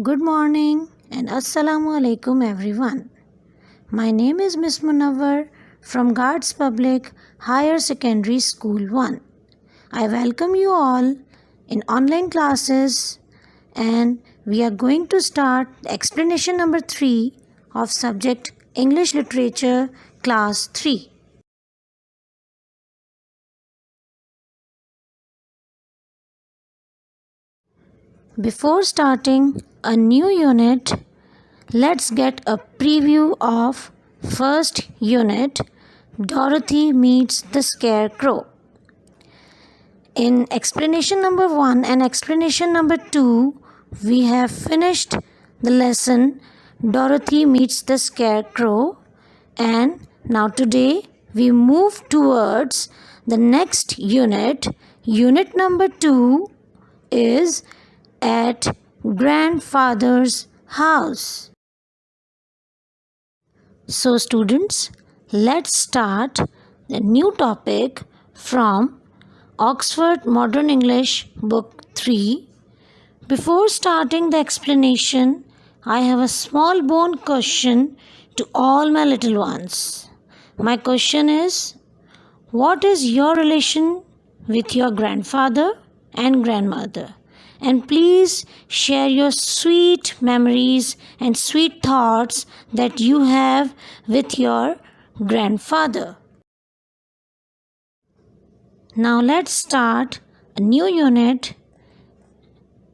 Good morning and Assalamu alaikum everyone. My name is Miss Munawwar from Guards Public Higher Secondary School 1. I welcome you all in online classes and we are going to start explanation number 3 of subject English Literature class 3. Before starting a new unit, let's get a preview of first unit, Dorothy Meets the Scarecrow. In explanation number 1 and explanation number 2, we have finished the lesson Dorothy Meets the Scarecrow, and now today we move towards the next unit. Unit number 2 is At Grandfather's House. So students, let's start the new topic from Oxford Modern English Book 3. Before starting the explanation, I have a small bone question to all my little ones. My question is, what is your relation with your grandfather and grandmother? And please share your sweet memories and sweet thoughts that you have with your grandfather. Now let's start a new unit,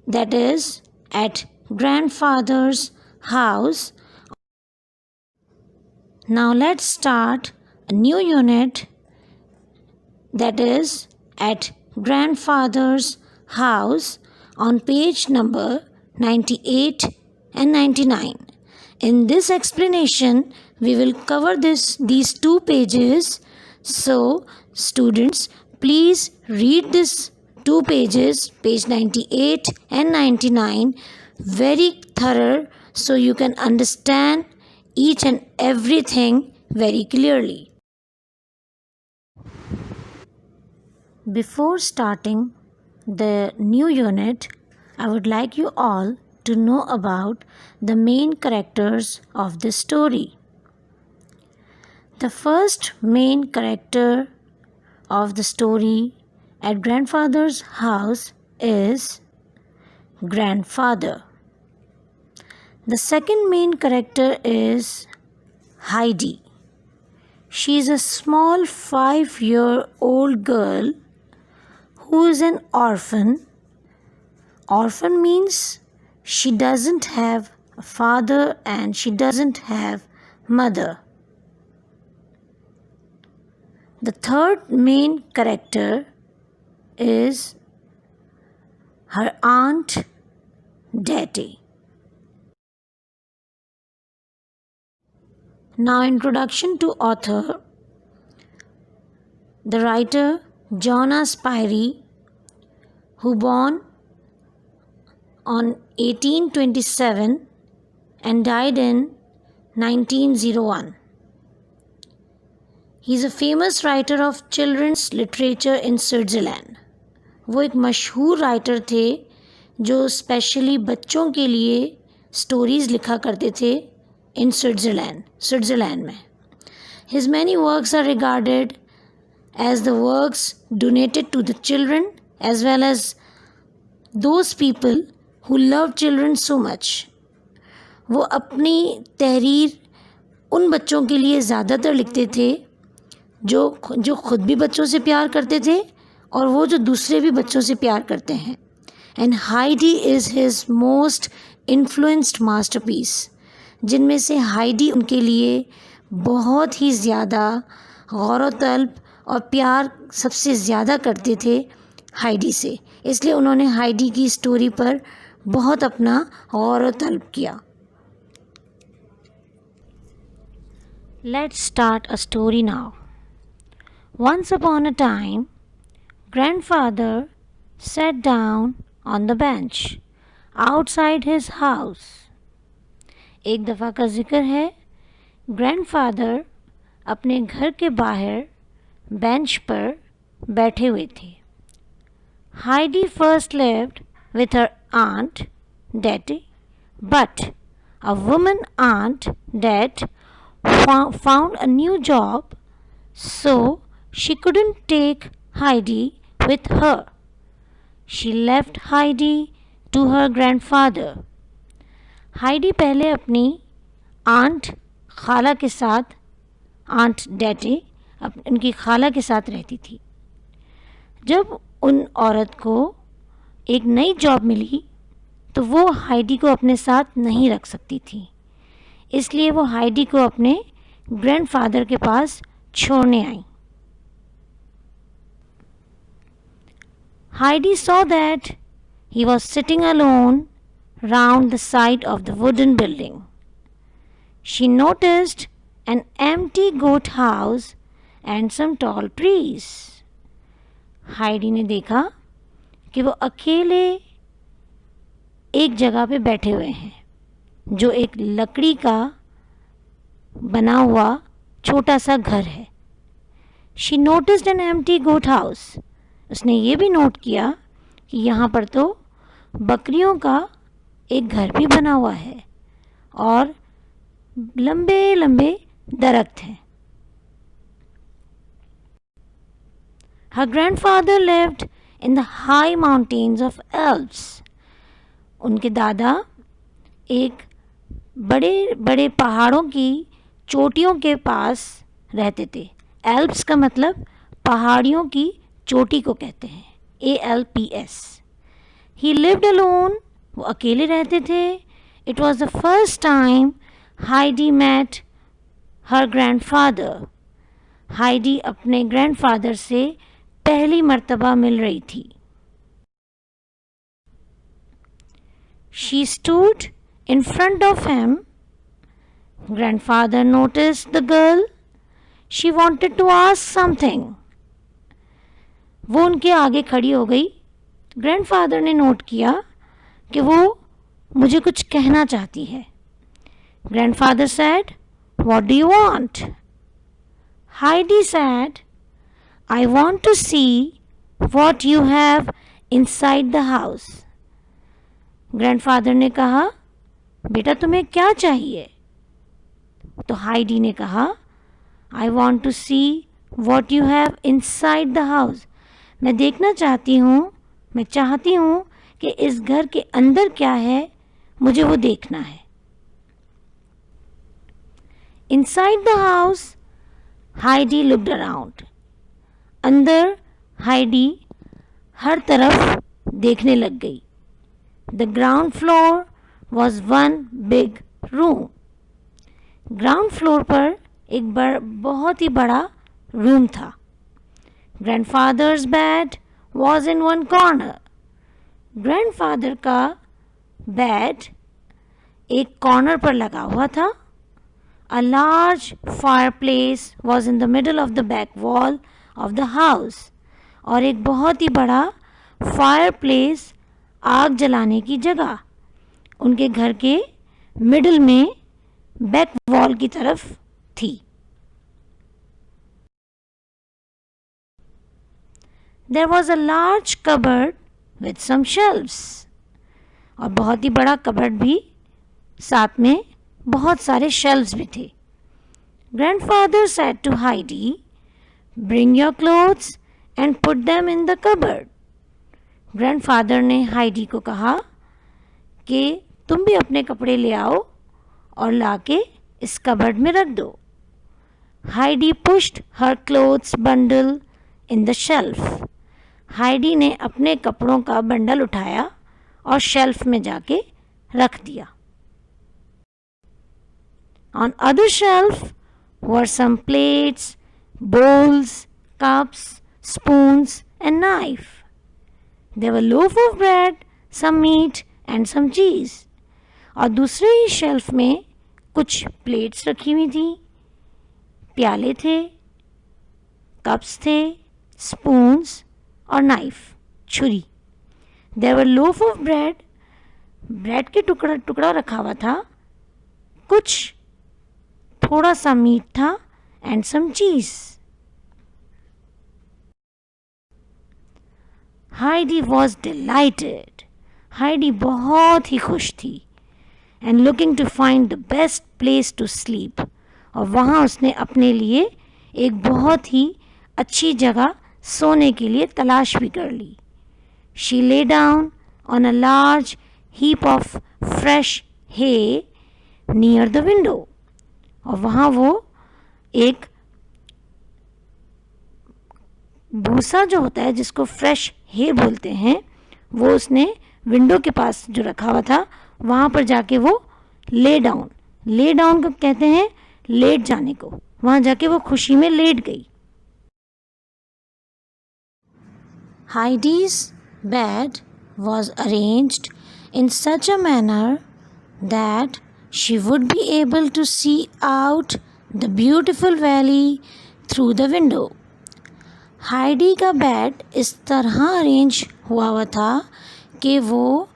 that is At Grandfather's House. Now let's start a new unit, that is At Grandfather's House, on page number 98 and 99. In this explanation, we will cover these two pages. So, students, please read these two pages, page 98 and 99, very thorough so you can understand each and everything very clearly. Before starting the new unit, I would like you all to know about the main characters of this story. The first main character of the story At Grandfather's House is Grandfather. The second main character is Heidi. She is a small 5-year-old girl who is an orphan. Orphan means she doesn't have a father and she doesn't have mother. The third main character is her aunt Dottie. Now, introduction to author. The writer Jonna Spyri, who born on 1827 and died in 1901. He is a famous writer of children's literature in Switzerland. वो एक मशहूर writer थे जो specially बच्चों के लिए stories लिखा करते थे इन स्विट्ज़रलैंड में. His many works are regarded as the works donated to the children as well as those people who love children so much. वो अपनी तहरीर उन बच्चों के लिए ज़्यादातर लिखते थे जो खुद भी बच्चों से प्यार करते थे और वो जो दूसरे भी बच्चों से प्यार करते हैं. And Heidi is his most influenced masterpiece, जिनमें से हाइडी उनके लिए बहुत ही ज़्यादा गौर तलब और प्यार सबसे ज़्यादा करते थे हाइडी से. इसलिए उन्होंने हाइडी की स्टोरी पर बहुत अपना गौर तलब किया. Let's start a story now. Once upon a time, grandfather sat down on the bench outside his house. एक दफ़ा का ज़िक्र है, ग्रैंडफादर अपने घर के बाहर बेंच पर बैठे हुए थे. Heidi first lived with her aunt Dottie But a woman aunt that found a new job, so she couldn't take Heidi with her. She left Heidi to her grandfather. Heidi पहले अपनी aunt खाला के साथ, aunt डैटे, उनकी खाला के साथ रहती थी. जब उन औरत को एक नई जॉब मिली तो वो हाइडी को अपने साथ नहीं रख सकती थी, इसलिए वो हाइडी को अपने ग्रैंडफादर के पास छोड़ने आई. Heidi saw that he was sitting alone round the side of the wooden building. She noticed an empty goat house and some tall trees. Heidi ने देखा कि वो अकेले एक जगह पे बैठे हुए हैं, जो एक लकड़ी का बना हुआ छोटा सा घर है. She noticed an empty goat house. उसने ये भी नोट किया कि यहाँ पर तो बकरियों का एक घर भी बना हुआ है और लंबे लंबे दरख्त हैं. Her grandfather lived in the high mountains of Alps. उनके दादा एक बड़े बड़े पहाड़ों की चोटियों के पास रहते थे. एल्प्स का मतलब पहाड़ियों की चोटी को कहते हैं, ALPS. He lived alone. वो अकेले रहते थे. It was the first time Heidi met her grandfather. Heidi अपने ग्रैंडफादर से पहली मर्तबा मिल रही थी. She stood in front of him. Grandfather noticed the girl. She wanted to ask something. वो उनके आगे खड़ी हो गई. ग्रैंडफादर ने नोट किया कि वो मुझे कुछ कहना चाहती है. Grandfather said, "What do you want?" Heidi said, "I want to see what you have inside the house." Grandfather ने कहा, बेटा तुम्हें क्या चाहिए? तो हाइडी ने कहा, I want to see what you have inside the house. मैं देखना चाहती हूँ, मैं चाहती हूँ कि इस घर के अंदर क्या है, मुझे वो देखना है. Inside the house, Heidi looked around. अंदर हाइडी हर तरफ देखने लग गई. The ground floor was one big room. Ground floor पर एक बहुत ही बड़ा रूम था. Grandfather's bed was in one corner. Grandfather का बेड एक कॉर्नर पर लगा हुआ था. A large fireplace was in the middle of the back wall of the house. और एक बहुत ही बड़ा फायरप्लेस, आग जलाने की जगह, उनके घर के मिडिल में बैक वॉल की तरफ थी. There was a large cupboard with some shelves. और बहुत ही बड़ा कबर्ड भी, साथ में बहुत सारे शेल्व्स भी थे. Grandfather said to Heidi, "Bring your clothes and put them in the cupboard." Grandfather ने हाइडी को कहा कि तुम भी अपने कपड़े ले आओ और लाके इस कबर्ड में रख दो. Heidi pushed her clothes bundle in the shelf. Heidi ने अपने कपड़ों का बंडल उठाया और शेल्फ में जाके रख दिया. On other shelf were some plates, bowls, cups, spoons and knife. There were loaf of bread, some meat and some cheese. और दूसरे ही शेल्फ में कुछ प्लेट्स रखी हुई थी, प्याले थे, कप्स थे, स्पून्स और नाइफ, छुरी. There were loaf of bread. Bread के टुकड़ा रखा हुआ था, कुछ थोड़ा सा मीट था एंड सम चीज. Heidi was dilated. हाइडी बहुत ही खुश थी. and looking to find the best place to sleep. और वहाँ उसने अपने लिए एक बहुत ही अच्छी जगह सोने के लिए तलाश भी कर ली. She lay down on a large heap of fresh hay near the window. और वहाँ वो एक भूसा जो होता है जिसको फ्रेश हे बोलते हैं वो उसने विंडो के पास जो रखा हुआ था वहाँ पर जाके वो ले डाउन को कहते हैं लेट जाने को. वहाँ जाके वो खुशी में लेट गई. Heidi's bed was arranged in such a manner that she would be able to see out the beautiful valley through the window. Heidi का बेड इस तरह अरेंज हुआ था कि वो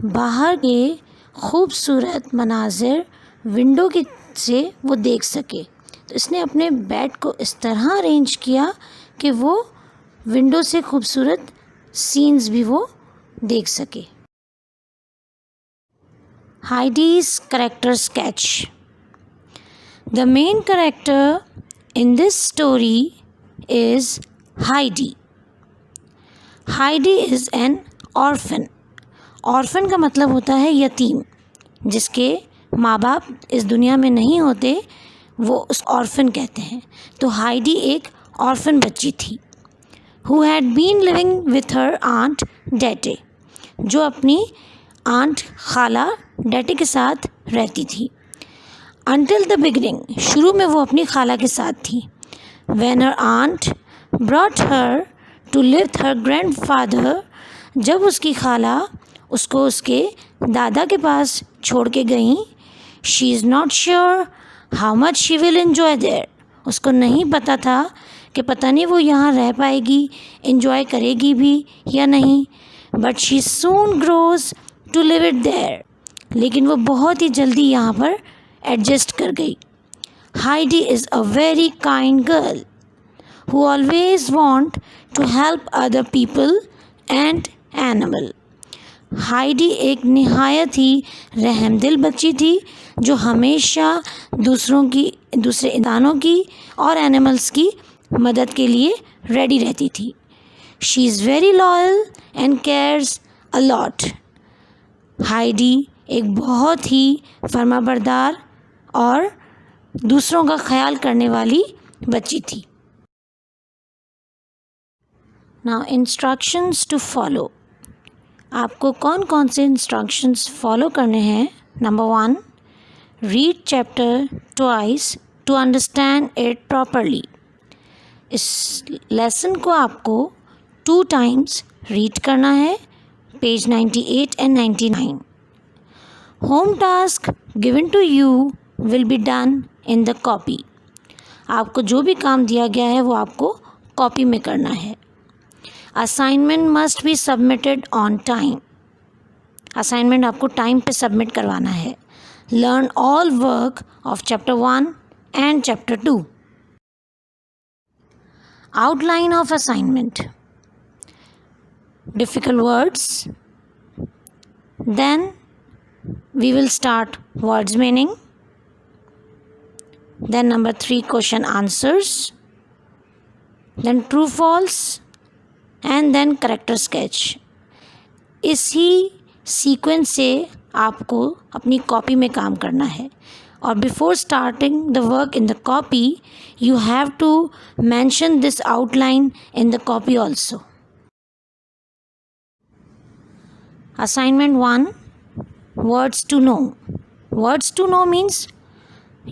बाहर के खूबसूरत मनाजिर विंडो के से वो देख सके. तो इसने अपने बेड को इस तरह अरेंज किया कि वो विंडो से खूबसूरत सीन्स भी वो देख सके. Heidi's character sketch. The main character in this story is Heidi. Heidi is an orphan. Orphan का मतलब होता है यतीम, जिसके माँ बाप इस दुनिया में नहीं होते वो उस ऑर्फन कहते हैं. तो हाइडी एक ऑर्फन बच्ची थी who had been living with her aunt Dete, जो अपनी आंट खाला डेटे के साथ रहती थी. Until the beginning, शुरू में वो अपनी खाला के साथ थी. When her aunt brought her to live with her grandfather, जब उसकी खाला उसको उसके दादा के पास छोड़ के गई, she is not sure how much she will enjoy there. उसको नहीं पता था कि पता नहीं वो यहाँ रह पाएगी, enjoy करेगी भी या नहीं. But she soon grows to live it there. लेकिन वो बहुत ही जल्दी यहाँ पर एडजस्ट कर गई. Heidi is a very kind girl who always want to help other people and animal. Heidi एक निहायत ही रहमदिल बच्ची थी जो हमेशा दूसरे इंसानों की और एनिमल्स की मदद के लिए रेडी रहती थी. She is very loyal and cares a lot. Heidi एक बहुत ही फर्माबरदार और दूसरों का ख्याल करने वाली बच्ची थी. Now instructions to follow. आपको कौन कौन से इंस्ट्रक्शंस फॉलो करने हैं. Number 1, read chapter twice to understand it properly. इस लेसन को आपको 2 times रीड करना है, page 98 and 99. Home task given to you will be done in the copy. आपको जो भी काम दिया गया है वो आपको कॉपी में करना है. Assignment must be submitted on time. Assignment आपको टाइम पे सबमिट करवाना है. Learn all work of chapter 1 and chapter 2. Outline of assignment. Difficult words. Then we will start words meaning. Then number 3, question answers. Then true false and then character sketch. इसी sequence से आपको अपनी copy में काम करना है. और before starting the work in the copy you have to mention this outline in the copy also. Assignment 1, words to know. Words to know means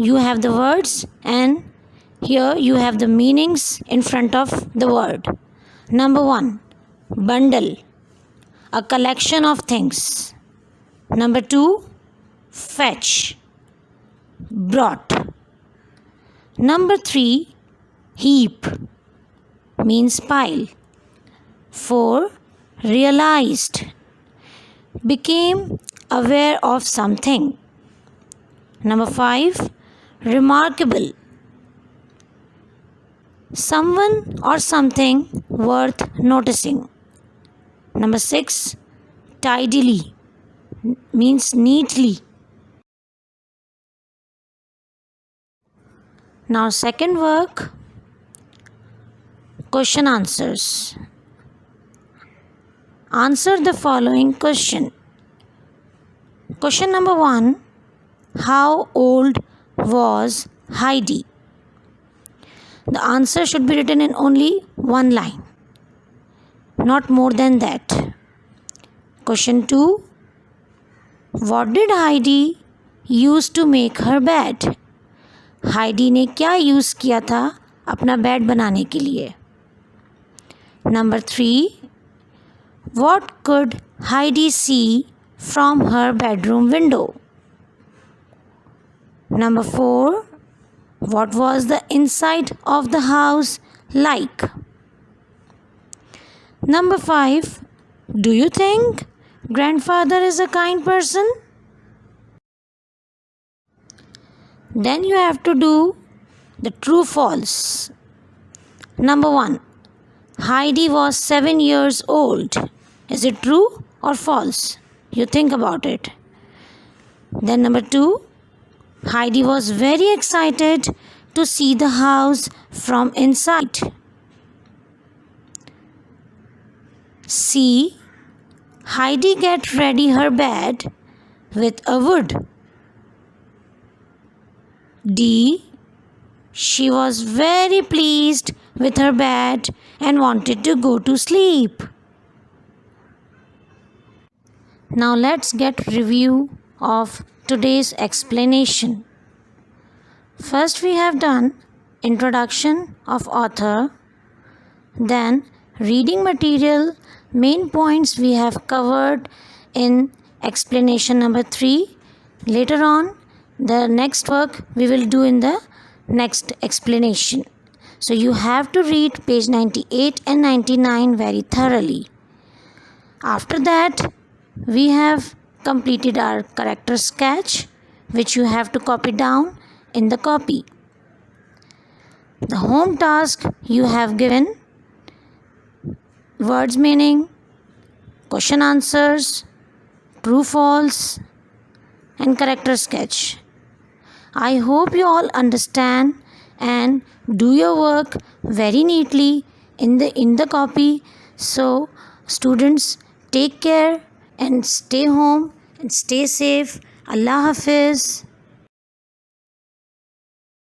you have the words and here you have the meanings in front of the word. Number 1, bundle, a collection of things. Number 2, fetch, brought. Number 3, heap, means pile. 4, realized, became aware of something. Number 5, remarkable, someone or something worth noticing. Number 6, tidily, means neatly. Now second work, question answers. Answer the following question. Question number 1. How old was Heidi? The answer should be written in only one line, not more than that. Question 2. What did Heidi use to make her bed? Heidi ने क्या use किया था अपना bed बनाने के लिए? Number 3. What could Heidi see from her bedroom window? Number 4. What was the inside of the house like? Number 5. Do you think grandfather is a kind person? Then you have to do the true false. Number 1. Heidi was 7 years old. Is it true or false? You think about it. Then number 2. Heidi was very excited to see the house from inside. C. Heidi get ready her bed with a wood. D. She was very pleased with her bed and wanted to go to sleep. Now let's get review of today's explanation. First we have done introduction of author, then reading material, main points we have covered in explanation number 3. Later on, the next work we will do in the next explanation. So you have to read page 98 and 99 very thoroughly. After that, we have completed our character sketch, which you have to copy down in the copy. The home task you have given words meaning, question answers, true false, and character sketch. I hope you all understand and do your work very neatly in the copy. So students, take care and stay home and stay safe. Allah Hafiz.